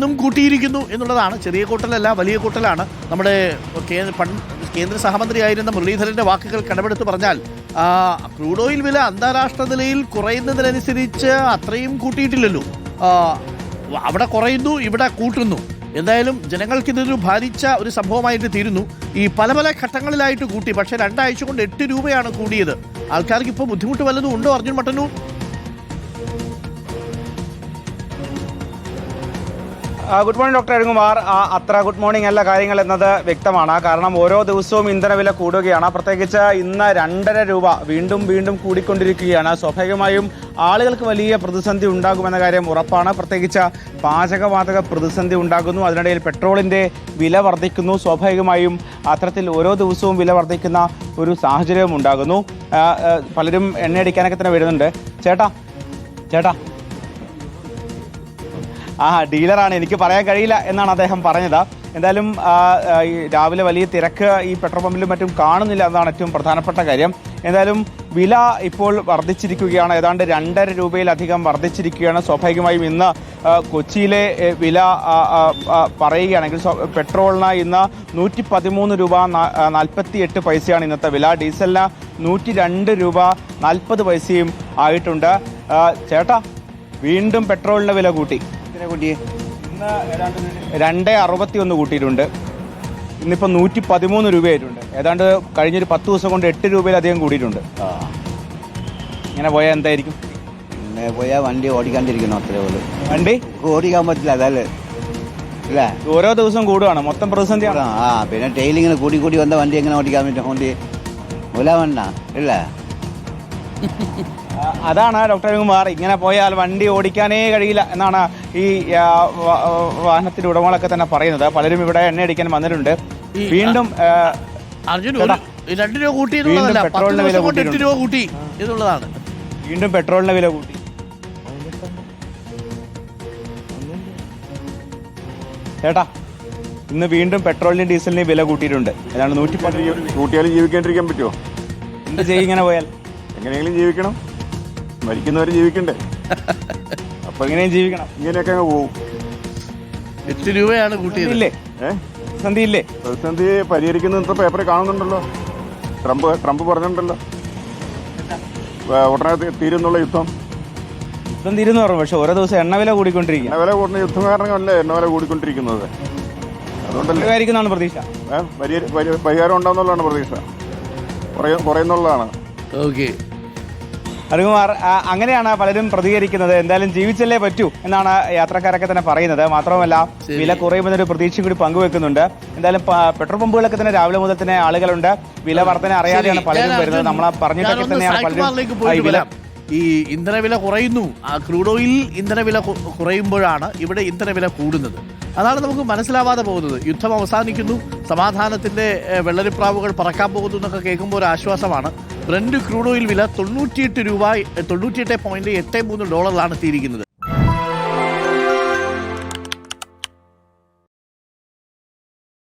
ഇന്നും കൂട്ടിയിരിക്കുന്നു എന്നുള്ളതാണ്. ചെറിയ കൂട്ടലല്ല, വലിയ കൂട്ടലാണ്. നമ്മുടെ കേന്ദ്ര സഹമന്ത്രിയായിരുന്ന മുരളീധരൻ്റെ വാക്കുകൾ കടമെടുത്ത് പറഞ്ഞാൽ ക്രൂഡ് ഓയിൽ വില അന്താരാഷ്ട്ര നിലയിൽ കുറയുന്നതിനനുസരിച്ച് അത്രയും കൂട്ടിയിട്ടില്ലല്ലോ. അവിടെ കുറയുന്നു, ഇവിടെ കൂട്ടുന്നു. എന്തായാലും ജനങ്ങൾക്കിതൊരു ഭാരിച്ച ഒരു സംഭവമായിട്ട് തീരുന്നു. ഈ പല പല ഘട്ടങ്ങളിലായിട്ട് കൂട്ടി. പക്ഷേ 2 ആഴ്ച കൊണ്ട് 8 രൂപയാണ് കൂടിയത്. ആൾക്കാർക്ക് ഇപ്പോൾ ബുദ്ധിമുട്ട് വല്ലതും ഉണ്ടോ Arjun Mattannur? Good morning doctor Arunkumar. അത്ര ഗുഡ് മോർണിംഗ് അല്ല കാര്യങ്ങൾ എന്നത് വ്യക്തമാണ്. കാരണം ഓരോ ദിവസവും ഇന്ധനവില കൂടുകയാണ്. പ്രത്യേകിച്ച് ഇന്ന് 2.5 രൂപ വീണ്ടും കൂടിക്കൊണ്ടിരിക്കുകയാണ്. സ്വാഭാവികമായും ആളുകൾക്ക് വലിയ പ്രതിസന്ധി ഉണ്ടാകുമെന്ന കാര്യം ഉറപ്പാണ്. പ്രത്യേകിച്ച് പാചകവാതക പ്രതിസന്ധി ഉണ്ടാകുന്നു. അതിനിടയിൽ പെട്രോളിൻ്റെ വില വർദ്ധിക്കുന്നു. സ്വാഭാവികമായും അത്തരത്തിൽ ഓരോ ദിവസവും വില വർദ്ധിക്കുന്ന ഒരു സാഹചര്യവും ഉണ്ടാകുന്നു. പലരും എണ്ണയടിക്കാനൊക്കെ തന്നെ വരുന്നുണ്ട്. ചേട്ടാ ഡീലറാണ്, എനിക്ക് പറയാൻ കഴിയില്ല എന്നാണ് അദ്ദേഹം പറഞ്ഞത്. എന്തായാലും രാവിലെ വലിയ തിരക്ക് ഈ പെട്രോൾ പമ്പിലും മറ്റും കാണുന്നില്ല എന്നതാണ് ഏറ്റവും പ്രധാനപ്പെട്ട കാര്യം. എന്തായാലും വില ഇപ്പോൾ വർദ്ധിച്ചിരിക്കുകയാണ്. ഏതാണ്ട് 2.5 രൂപയിലധികം വർദ്ധിച്ചിരിക്കുകയാണ്. സ്വാഭാവികമായും ഇന്ന് കൊച്ചിയിലെ വില പറയുകയാണെങ്കിൽ പെട്രോളിന് ഇന്ന് 113 രൂപ 48 പൈസയാണ് ഇന്നത്തെ വില. ഡീസലിന് 102 രൂപ 40 പൈസയും ആയിട്ടുണ്ട്. ചേട്ടാ, വീണ്ടും പെട്രോളിൻ്റെ വില കൂട്ടി. ഇന്ന് 2.61 കൂട്ടിയിട്ടുണ്ട്. ഇന്നിപ്പോൾ 113 രൂപയായിട്ടുണ്ട്. ഏതാണ്ട് കഴിഞ്ഞൊരു 10 ദിവസം കൊണ്ട് 8 രൂപയിലധികം കൂടിയിട്ടുണ്ട്. ഇങ്ങനെ പോയാൽ എന്തായിരിക്കും? ഇങ്ങനെ പോയാൽ വണ്ടി ഓടിക്കാണ്ടിരിക്കണം, അത്രേ ഉള്ളൂ. വണ്ടി ഓടിക്കാൻ പറ്റില്ല, അതല്ലേ അല്ലേ? ഓരോ ദിവസം കൂടുകയാണ്, മൊത്തം പ്രതിസന്ധിയാണ്. പിന്നെ ഡെയിലി ഇങ്ങനെ കൂടി വന്ന വണ്ടി എങ്ങനെ ഓടിക്കാൻ പറ്റും? വണ്ടി വണ്ട ഇല്ലേ? അതാണ് ഡോക്ടർ അരുൺകുമാർ, ഇങ്ങനെ പോയാൽ വണ്ടി ഓടിക്കാനേ കഴിയില്ല എന്നാണ് ഈ വാഹനത്തിന്റെ ഉടമകളൊക്കെ തന്നെ പറയുന്നത്. പലരും ഇവിടെ എണ്ണയടിക്കാൻ വന്നിട്ടുണ്ട്. വീണ്ടും പെട്രോളിന്റെ വില കൂട്ടി എന്നുള്ളതാണ്. വീണ്ടും പെട്രോളിന്റെ വില കൂട്ടി. ചേട്ടാ, ഇന്ന് വീണ്ടും പെട്രോളിന്റെയും ഡീസലിന്റെയും വില കൂട്ടിയിട്ടുണ്ട്. ഏതാണ്ട് 110. കൂട്ടിയാലും ജീവിക്കാണ്ടിരിക്കാൻ പറ്റുമോ? എന്ത് ചെയ്യും ഇങ്ങനെ പോയാൽ? എങ്ങനെയെങ്കിലും ജീവിക്കണം, മരിക്കുന്നവർ ജീവിക്കണ്ടേ? അപ്പൊ എങ്ങനെയും ജീവിക്കണം. ഇങ്ങനെയൊക്കെ അങ്ങ് പോവും. 8 രൂപയാണ് കൂട്ടിയില്ലേ? പ്രതിസന്ധി ഇല്ലേ? പ്രതിസന്ധി പരിഹരിക്കുന്ന പേപ്പറിൽ കാണുന്നുണ്ടല്ലോ. ട്രംപ് പറഞ്ഞിട്ടുണ്ടല്ലോ ഉടനെ തീരുന്നുള്ള യുദ്ധം തീരുന്നു പറഞ്ഞു. പക്ഷെ ഓരോ ദിവസം എണ്ണവില കൂടിക്കൊണ്ടിരിക്കും. എണ്ണവില കൂടുന്ന യുദ്ധം കാരണമല്ലേ എണ്ണവില കൂടിക്കൊണ്ടിരിക്കുന്നത്. അതുകൊണ്ടല്ലേ പ്രതീക്ഷ പരിഹാരം ഉണ്ടാവുന്നുള്ളതാണ് പ്രതീക്ഷ. കുറയുന്നുള്ളതാണ്. ഓക്കെ അരുൺകുമാർ, അങ്ങനെയാണ് പലരും പ്രതികരിക്കുന്നത്. എന്തായാലും ജീവിച്ചല്ലേ പറ്റൂ എന്നാണ് യാത്രക്കാരൊക്കെ തന്നെ പറയുന്നത്. മാത്രമല്ല വില കുറയുമെന്നൊരു പ്രതീക്ഷ കൂടി പങ്കുവെക്കുന്നുണ്ട്. എന്തായാലും പെട്രോൾ പമ്പുകളൊക്കെ തന്നെ രാവിലെ മുതൽ തന്നെ ആളുകളുണ്ട്. വില വർധന അറിയാതെയാണ് പലരും വരുന്നത്. നമ്മളെ പറഞ്ഞിട്ടൊക്കെ തന്നെയാണ് പലരും. ഈ ഇന്ധനവില കുറയുന്നു, ക്രൂഡ് ഓയിൽ ഇന്ധനവില കുറയുമ്പോഴാണ് ഇവിടെ ഇന്ധനവില കൂടുന്നത്. അതാണ് നമുക്ക് മനസ്സിലാവാതെ പോകുന്നത്. യുദ്ധം അവസാനിക്കുന്നു, സമാധാനത്തിന്റെ വെള്ളരിപ്രാവുകൾ പറക്കാൻ പോകുന്നു എന്നൊക്കെ കേൾക്കുമ്പോൾ ഒരു ആശ്വാസമാണ്. ബ്രന്റ് ക്രൂഡ് ഓയിൽ വില $98.83 എത്തിയിരിക്കുന്നത്.